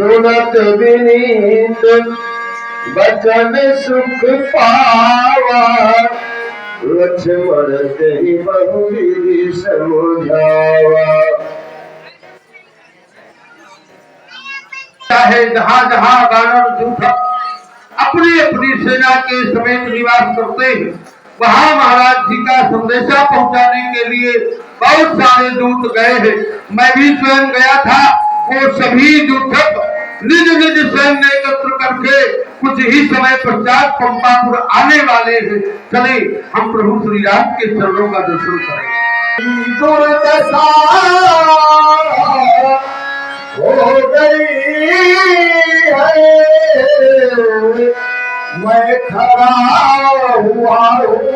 सुनत विनीत बचन सुख पावा, लक्ष्मण तेहि बहुविधि समझावा। चाहे जहां जहां वानर झूठा अपनी अपनी सेना के समेत निवास करते हैं, वहां महाराज जी का संदेशा पहुंचाने के लिए बहुत सारे दूत गए हैं। मैं भी स्वयं गया था। वो सभी दूत निज निज सैन्य एकत्र करके कुछ ही समय पश्चात पंपापुर आने वाले हैं। चले हम प्रभु श्री राम के चरणों का दर्शन करें। दुर्दशा हो गई है, मैं खड़ा हुआ हूँ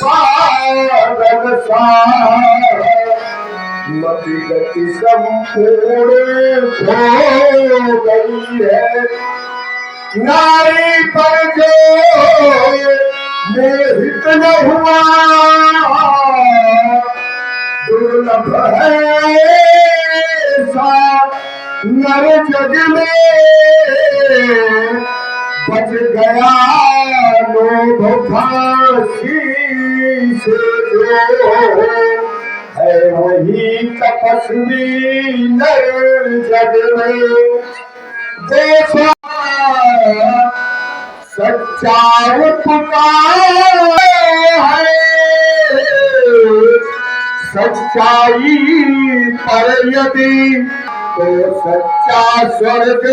पागल सा, मति गति संपूर्ण हो गई है, नारी पर जो मोहित न हुआ दुर्लभ है नर जग में, बच गया लोभ फांसी से जो है वही तपस्वी नर जग में। देखो सच्चा पुकार है, सच्चाई पर यदि तो सच्चा स्वर्ग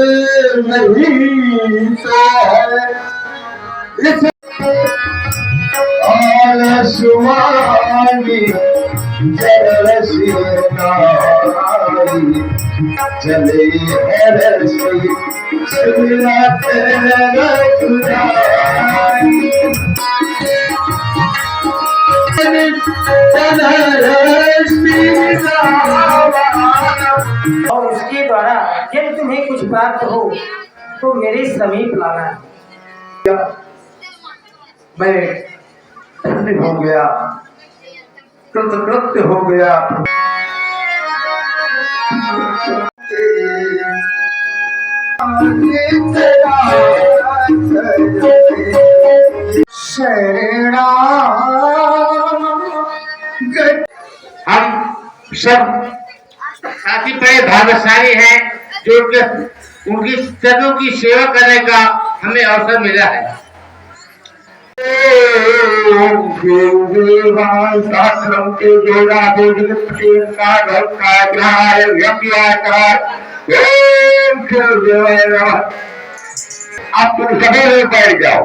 नहीं तो है। इस आलसवानी जरसी चले हरसी सुना तेरा और उसके द्वारा यदि तुम्हें कुछ प्राप्त हो तो मेरे समीप लाना है। मैं धन्य हो गया, कृतकृत्य हो गया। हम सब साथी बड़े भाग्यशाली हैं जो उनकी चरणों की सेवा करने का हमें अवसर मिला है। आप तुम सभी लोग बैठ जाओ।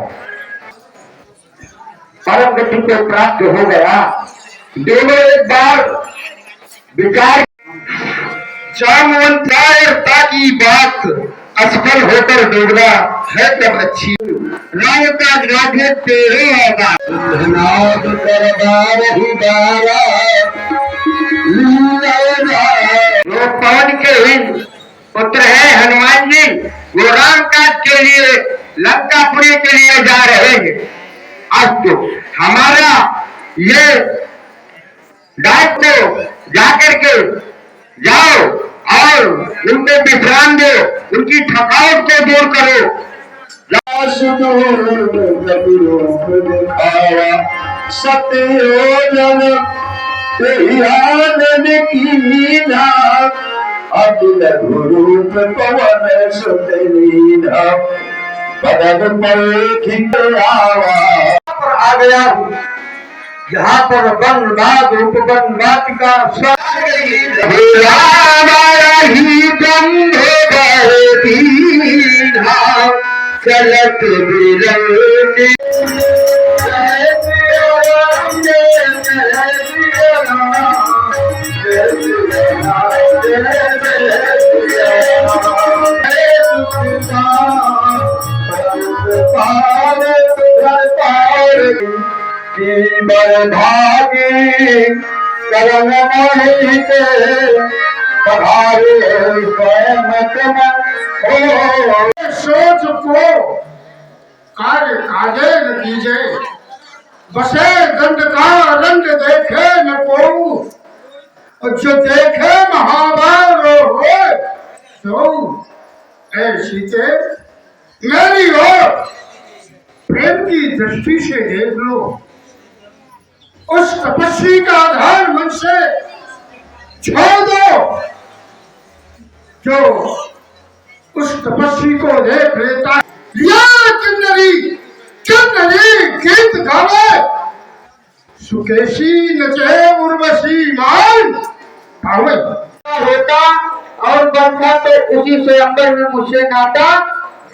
परम गति को प्राप्त हो गया। दोनों एक बार विचार चामवंता की बात असफल होकर डूबना है तब अच्छी राम का ग्राह्य तेरे होगा। वो पवन के पुत्र है हनुमान जी, वो राम काज के लिए लंकापुरी के लिए जा रहे हैं। आज तो हमारा ये दायित्व जाकर के जाओ और उनको विश्राम दो, उनकी थकावट को दूर करो। सत्योजन की अखिल गुरूप पवन सुतलीना पदम पर आ गया हूँ जहाँ पर वन बाग उपवन वाटिका चलत भागी करम मोहित पधारे सोच को कार्य काजे न कीजे, बसे दंड का रंग देखे न को, और जो देखे महाभार हो तो ऐ सीते, मेरी ओर प्रेम की दृष्टि से देख लो। उस तपस्वी का आधार मन से छोड़ दो जो उस तपस्वी को देख लेता है। या किन्नरी गीत गावे, सुकेशी नचे उर्वशी मान पावे। होता और बंधा तो उसी स्वयंवर में मुझसे नाता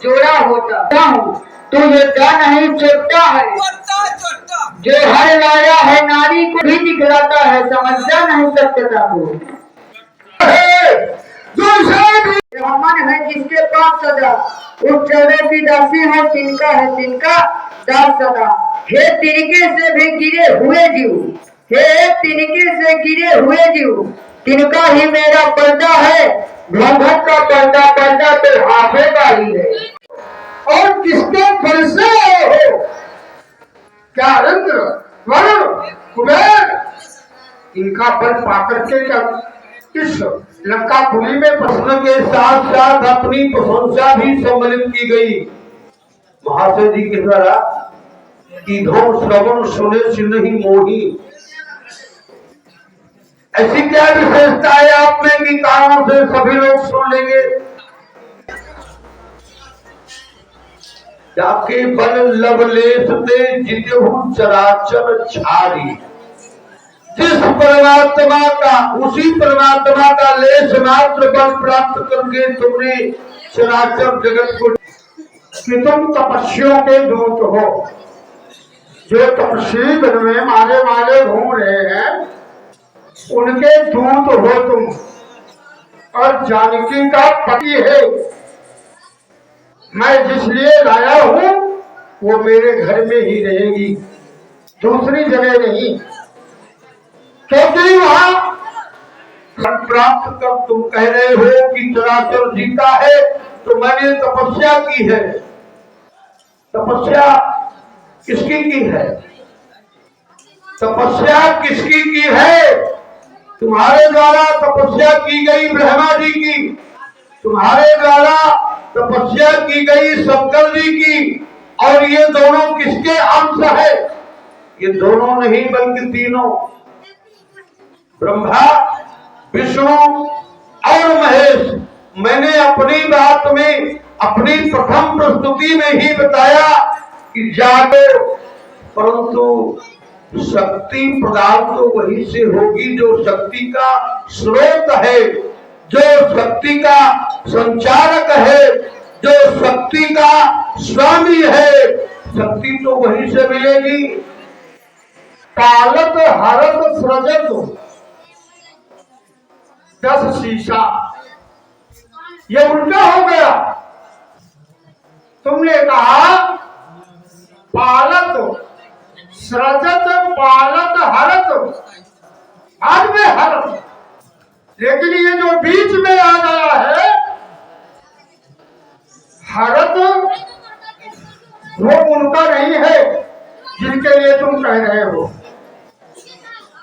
जोड़ा होता हूँ। तू ये क्या नहीं चोटता है जो हर लाया है नारी को भी दिखलाता है, समझता नहीं सत्यता को। मन है जिसके पास सदा उस चौदह की दासी है, तिनका है तिनका दास सदा। हे तिनके से भी गिरे हुए जीव, हे तिनके से गिरे हुए जीव, तिनका ही मेरा पर्दा है। घूंघट का पर्दा पर्दा तो हाथे का ही है। और किसके फल से हो? क्या इंद्र, वरुण, कुबेर इनका बल पाकर के क्या इस लंकापुरी में प्रश्न के साथ साथ अपनी प्रशंसा भी सम्मिलित की गई। महाशय जी के द्वारा ईधो श्रवण सुने सिन्ही मोही, ऐसी क्या विशेषता है आप में कि कानों से सभी लोग सुन लेंगे? जाके बल लवलेश ते जितहु चराचर छारी। जिस परमात्मा का, उसी परमात्मा का लेश मात्र बल प्राप्त करके तुमने चराचर जगत को, कि तुम तपस्वियों के दूत हो। जो तपस्वी वन में मारे मारे घूम रहे हैं उनके दूत हो तुम। और जानकी का पति है। मैं जिसलिए लाया हूँ वो मेरे घर में ही रहेगी, दूसरी जगह नहीं। क्योंकि वहां प्राप्त कर तुम कह रहे हो कि चराचर जीता है, तो मैंने तपस्या की है। तपस्या किसकी की है? तपस्या किसकी की है? तुम्हारे द्वारा तपस्या की गई ब्रह्मा जी की, तुम्हारे द्वारा तपस्या की गई शंकर जी की। और ये दोनों किसके अंश है? ये दोनों नहीं बल्कि तीनों, ब्रह्मा, विष्णु और महेश। मैंने अपनी बात में, अपनी प्रथम प्रस्तुति में ही बताया कि जागो, परंतु शक्ति प्रदान तो वही से होगी जो शक्ति का स्रोत है, जो शक्ति का संचारक है, जो शक्ति का स्वामी है। शक्ति तो वही से मिलेगी। पालत हरत सृजत 10 शीशा, ये उल्टा हो गया। तुमने कहा पालत सृजत, पालत हरत, बाद में हरत, लेकिन ये जो बीच में आ गया है हरत, वो उनका नहीं है जिनके लिए तुम कह रहे हो।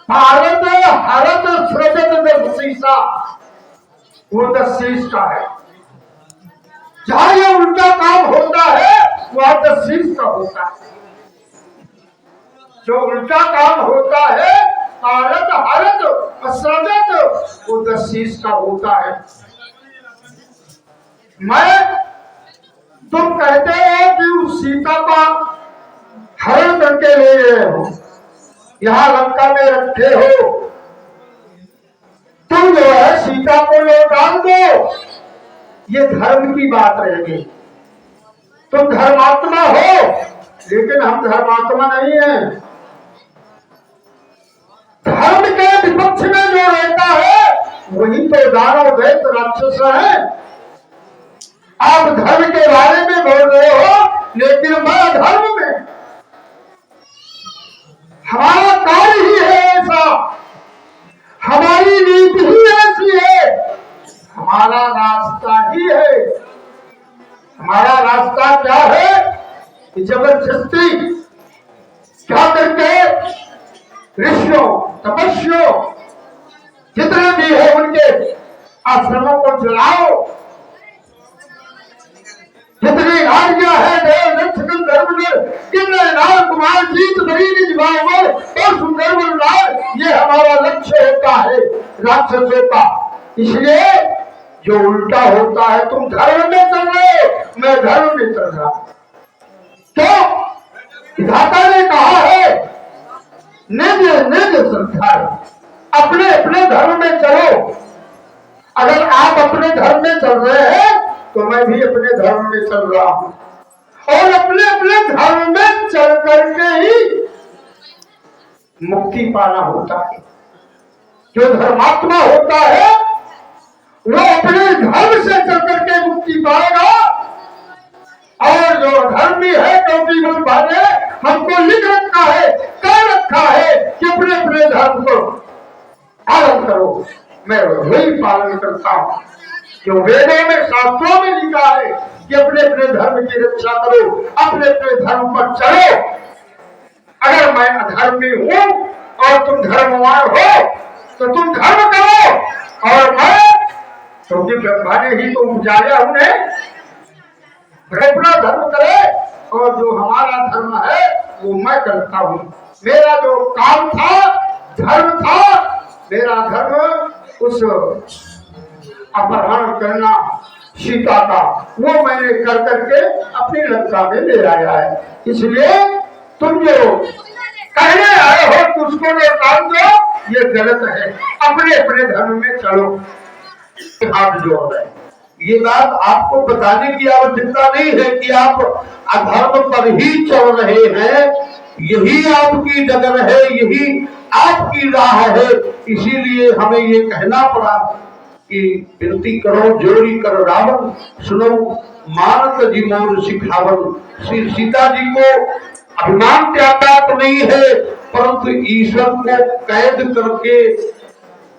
पालत हरत सृजत 10 शीशा, वो 10 शीश का है। जहां ये उल्टा काम होता है वहां 10 शीश का होता है। जो उल्टा काम होता है पालत हरत असरजत, वो 10 शीश का होता है। तुम कहते हो कि उस सीता का हरण करके ले गए हो, यहाँ लंका में रखे हो। तुम जो है सीता को लौटा दो, ये धर्म की बात रहेगी। तुम धर्मात्मा हो, लेकिन हम धर्मात्मा नहीं है। धर्म के विपक्ष में जो रहता है वही तो दानव दैत राक्षस है। आप धर्म के बारे में बोल रहे हो, लेकिन मैं धर्म में, हमारा कार्य ही है ऐसा, हमारी नीति ही ऐसी है, हमारा रास्ता ही है। हमारा रास्ता क्या है कि जबरदस्ती क्या करके ऋषियों, तपस्वियों जितने भी है उनके आश्रमों को जलाओ, जितनी आज्ञा है देव रक्षकन धर्म ने कितने नाल कुमार जीत बड़ी निज भाव और सुंदर लाल, ये हमारा लक्ष्य होता है राक्षसों का। इसलिए जो उल्टा होता है, तुम धर्म में चल रहे हो, मैं धर्म में चल रहा हूं। तो विधाता ने कहा है निज निज संसार, अपने अपने धर्म में चलो। अगर आप अपने धर्म में चल रहे हैं तो मैं भी अपने धर्म में चल रहा हूं, और अपने अपने धर्म में चल करके ही मुक्ति पाना होता है। जो धर्मात्मा होता है वो अपने धर्म से चल करके मुक्ति पाएगा, और जो धर्मी है टोपी बन पाने हमको लिख रखा है, कह रखा है कि अपने अपने धर्म को पालन करो। मैं वही पालन करता हूँ जो वेदों में शास्त्रों में लिखा है कि अपने अपने धर्म की रक्षा करो, अपने अपने धर्म पर चलो। अगर मैं अधर्मी हूँ और तुम धर्मवान हो तो तुम धर्म करो, और मैं क्योंकि ब्रह्मा ने ही तो उपजाया उन्हें, अपना धर्म करे, और जो हमारा धर्म है वो मैं करता हूँ। मेरा जो काम था, धर्म था, मेरा धर्म उस अपहरण करना सीता का, वो मैंने कर करके अपनी लंका में ले आया है। इसलिए तुम जो कहने आए हो कि उसको लौटाओ दो, ये गलत है। अपने अपने धर्म में चलो। हाथ जोड़ रहे, ये बात आपको बताने की आवश्यकता नहीं है कि आप अधर्म पर ही चल रहे हैं। यही आपकी डगर है, यही आपकी राह है। इसीलिए हमें ये कहना पड़ा कि विनती करो जोड़ी करो रावण, सुनो मानत जी मोर सिखावन। श्री सीता जी को अभिमान त्यागा तो नहीं है, परंतु ईश्वर को कैद करके,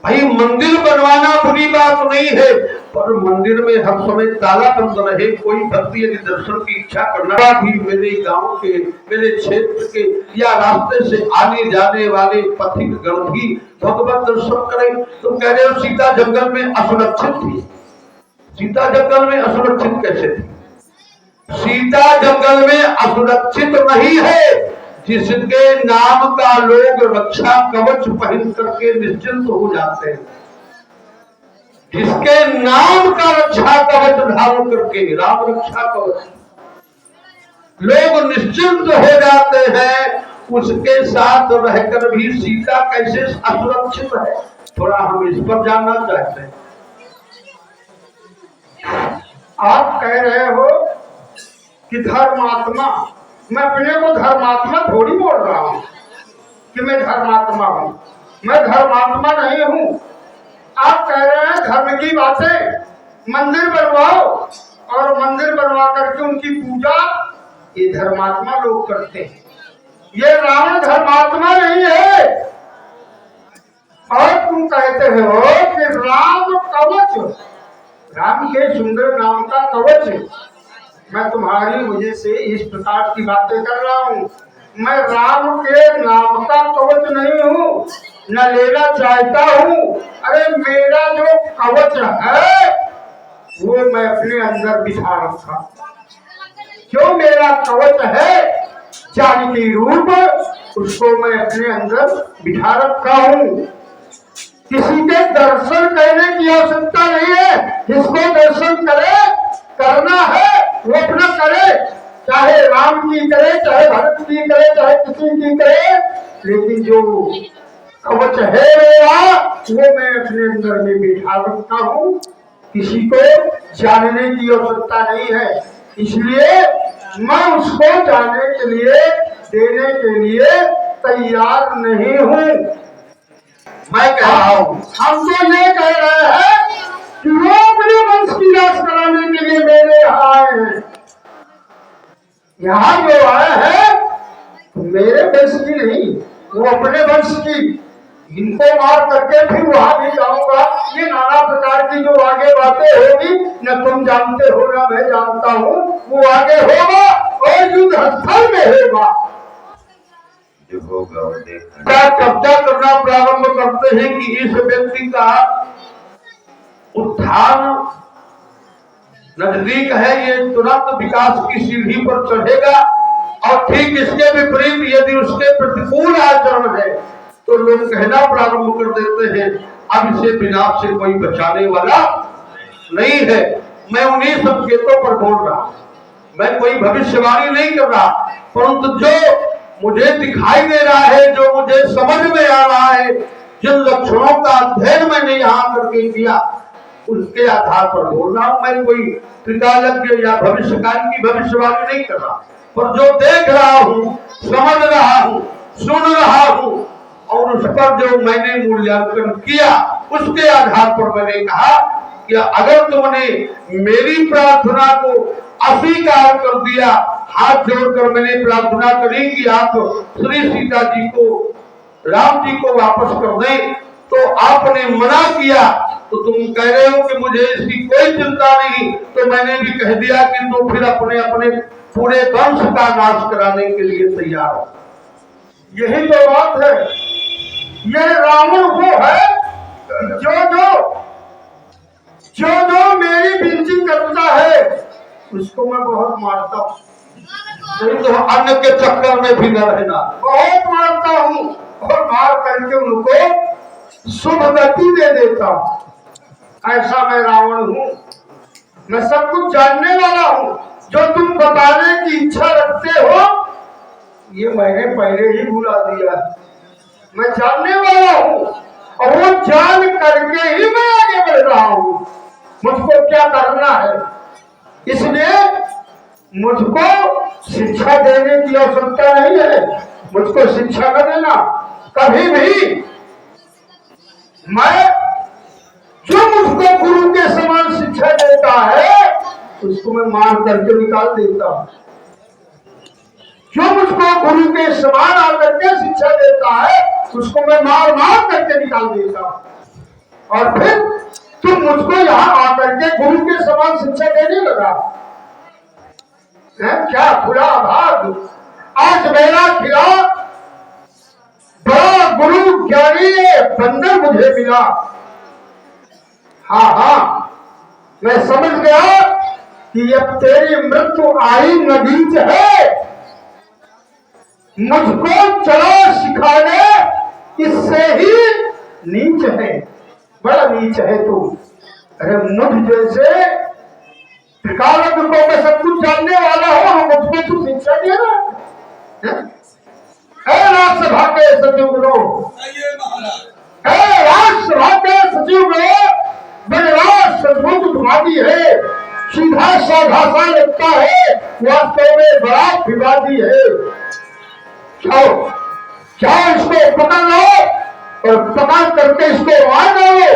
भाई मंदिर बनवाना बुरी बात नहीं है, पर मंदिर में हर समय ताला बंद रहे। कोई भक्ति यदि दर्शन की इच्छा करना भी मेरे गांव के, मेरे क्षेत्र के या रास्ते से आने जाने वाले पथिक गण भी भगवत दर्शन करें। तुम कह रहे हो सीता जंगल में असुरक्षित थी। सीता जंगल में असुरक्षित कैसे थी? सीता जंगल में असुरक्षित नहीं है। जिसके नाम का लोग रक्षा कवच पहन करके निश्चिंत हो जाते हैं, जिसके नाम का रक्षा कवच धारण करके, राम रक्षा कवच, लोग निश्चिंत हो जाते हैं, उसके साथ रहकर भी सीता कैसे असुरक्षित है, थोड़ा हम इस पर जानना चाहते हैं। आप कह रहे हो कि धर्मात्मा, मैं अपने को धर्मात्मा थोड़ी बोल रहा हूं कि मैं धर्मात्मा हूं। मैं धर्मात्मा नहीं हूं। आप कह रहे हैं धर्म की बातें, मंदिर बनवाओ, और मंदिर बनवा करके उनकी पूजा ये धर्मात्मा लोग करते हैं। ये रावण धर्मात्मा नहीं है। और तुम कहते हो कि राम कवच, राम के सुंदर नाम का कवच, मैं तुम्हारी वजह से इस प्रकार की बातें कर रहा हूँ। मैं राम के नाम का कवच नहीं हूँ, न लेना चाहता हूँ। अरे मेरा जो कवच है वो मैं अपने अंदर बिठा रखा। जो मेरा कवच है जानकी रूप, उसको मैं अपने अंदर बिठा रखा हूँ। किसी के दर्शन करने की आवश्यकता नहीं है। जिसको दर्शन करे, करना है, वो अपना करे, चाहे राम की करे, चाहे भरत की करे, चाहे किसी की करे, लेकिन जो कवच है मेरा वो मैं अपने अंदर में बिठा रखता हूँ। किसी को जानने की आवश्यकता नहीं है। इसलिए मैं उसको जानने के लिए, देने के लिए तैयार नहीं हूँ। मैं कह रहा हूँ, हम तो ये कह रहे हैं कि वो अपने वंश की नाश कराने के लिए मेरे यहाँ आए हैं। यहाँ जो आए हैं मेरे वंश की नहीं, वो अपने वंश की। इनको मार करके फिर वहां भी जाऊंगा। ये नाना प्रकार की जो आगे बातें होगी, न तुम जानते हो न मैं जानता हूँ, वो आगे होगा और युद्ध स्थल में होगा। जो होगा वो देखना। क्या कब्जा करना प्रारंभ करते हैं कि इस व्यक्ति का उत्थान नजदीक है, ये तुरंत विकास की सीढ़ी पर चढ़ेगा। और ठीक इसके विपरीत यदि उसके प्रतिकूल आचरण है तो लोग कहना प्रारंभ कर देते हैं अब इसे विनाश से कोई बचाने वाला नहीं है। मैं उन्हीं संकेतों पर बोल रहा, मैं कोई भविष्यवाणी नहीं कर रहा, परंतु जो मुझे दिखाई दे रहा है, जो मुझे समझ में आ रहा है, जिन लक्षणों का अध्ययन मैंने यहाँ करके किया उसके आधार पर बोल रहा हूं। मैं कोई त्रिकालज्ञ या भविष्यकाल की भविष्यवाणी नहीं कर रहा, पर जो देख रहा हूं, समझ रहा हूं, सुन रहा हूं और उस पर जो मैंने मूल्यांकन किया उसके आधार पर मैंने कहा कि अगर तुमने मेरी प्रार्थना को अस्वीकार कर दिया, हाथ जोड़कर मैंने प्रार्थना करी कि आप श्री सीता जी को, राम जी को वापस कर दें, तो आपने मना किया। तो तुम कह रहे हो कि मुझे इसकी कोई चिंता नहीं, तो मैंने भी कह दिया कि तो फिर अपने अपने पूरे वंश का नाश कराने के लिए तैयार हो। यही तो बात है। ये रावण वो है जो मेरी विनती करता है उसको मैं बहुत मारता हूँ, नहीं तो अन्य के चक्कर में भी न रहना। बहुत मारता हूँ और मार करके उनको शुभ गति दे देता हूँ। ऐसा मैं रावण हूँ। मैं सब कुछ जानने वाला हूँ। जो तुम बताने की इच्छा रखते हो ये मैंने पहले ही भुला दिया। मैं जानने वाला हूँ और वो जान करके ही मैं आगे बढ़ रहा हूँ। मुझको क्या करना है, इसलिए मुझको शिक्षा देने की आवश्यकता नहीं है। मुझको शिक्षा न देना कभी भी। मैं जो मुझको गुरु के समान शिक्षा देता है उसको मैं मार करके निकाल देता हूँ। जो मुझको गुरु के समान आकर के शिक्षा देता है उसको मैं मार मार करके निकाल देता हूँ। और फिर तुम मुझको यहाँ आकर के गुरु के समान शिक्षा देने लगा है? क्या खुला भाग। आज मेरा खिला बड़ा गुरु ज्ञानी बंदर मुझे मिला। हाँ हाँ, मैं समझ गया कि अब तेरी मृत्यु आई नगीच है। मुझको चला सिखाने इससे ही नीच है, बड़ा नीच है तू। अरे मुझ जैसे त्रिकालज्ञ को मैं सब कुछ जानने वाला हूँ, मुझको तू शिक्षा दे रहा है। राजसभा के सचिवगणों, राजसभा के सचिवगणों, मेरे राज सचमुच विवादी है, सीधा साधा सा लगता है, वास्तव में बड़ा विवादी है। जाओ जाओ इसको पकड़ लो और पकड़ करके इसको मार डालो।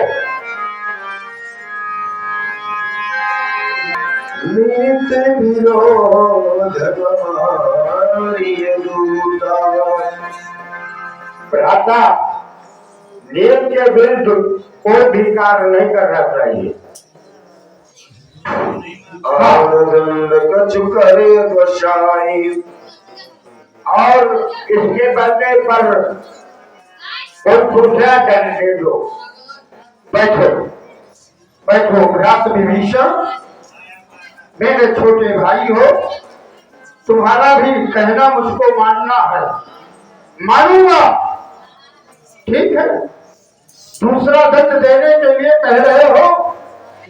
नीत विरोध भ्राता, नियम के विरुद्ध कोई भी कार्य नहीं करना चाहिए। करे गोसाई, और इसके बदले पर कोई दूसरा दंड दे दो। बैठो बैठो। भ्रात विभीषण, मेरे छोटे भाई हो, तुम्हारा भी कहना मुझको मानना है, मानूंगा, ठीक है। दूसरा दंड देने के लिए कह रहे हो,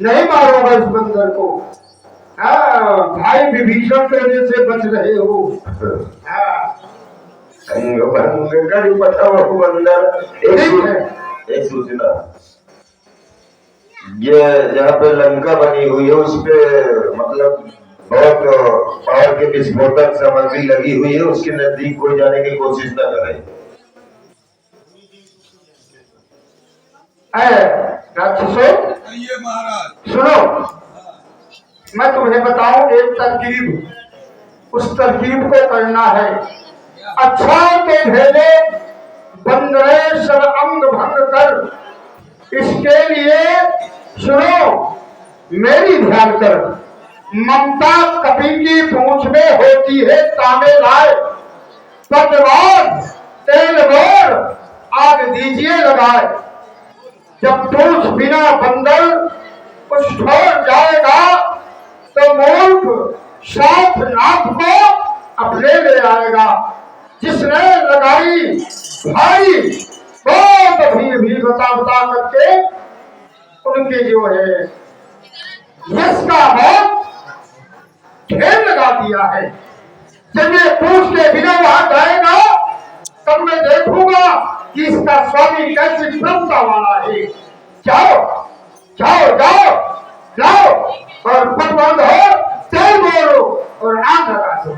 नहीं मारूंगा इस बंदर को। भाई विभीषण कहने से बच रहे हो। एक सूचना, ये जहाँ पे लंका बनी हुई है उस पे मतलब बहुत पावर के विस्फोटक सामग्री लगी हुई है, उसके नजदीक कोई जाने की कोशिश न करे। सुनो, मैं तुम्हें बताऊं एक तरकीब, उस तरकीब को करना है। अच्छा के भेले बंदरे सब अंग भंग कर, इसके लिए सुनो, मेरी ध्यान कर। ममता कपि की पूंछ में होती है तामे लाए, पदवान तेल बोर आग दीजिए लगाए। जब पूंछ बिना बंदर कुछ छोड़ जाएगा तो मूर्ख साथ नाथ को अपने ले आएगा। जिसने लगाई भाई बहुत भी बता बता करके उनके जो है यश का बहुत ढेर लगा दिया है। जब ये पूछ के बिना वहां जाएगा तब मैं देखूंगा कि इसका स्वामी कैसी क्षमता वाला है। जाओ जाओ जाओ जाओ और पटबंद हो, जय बोलो और आग लगा दो।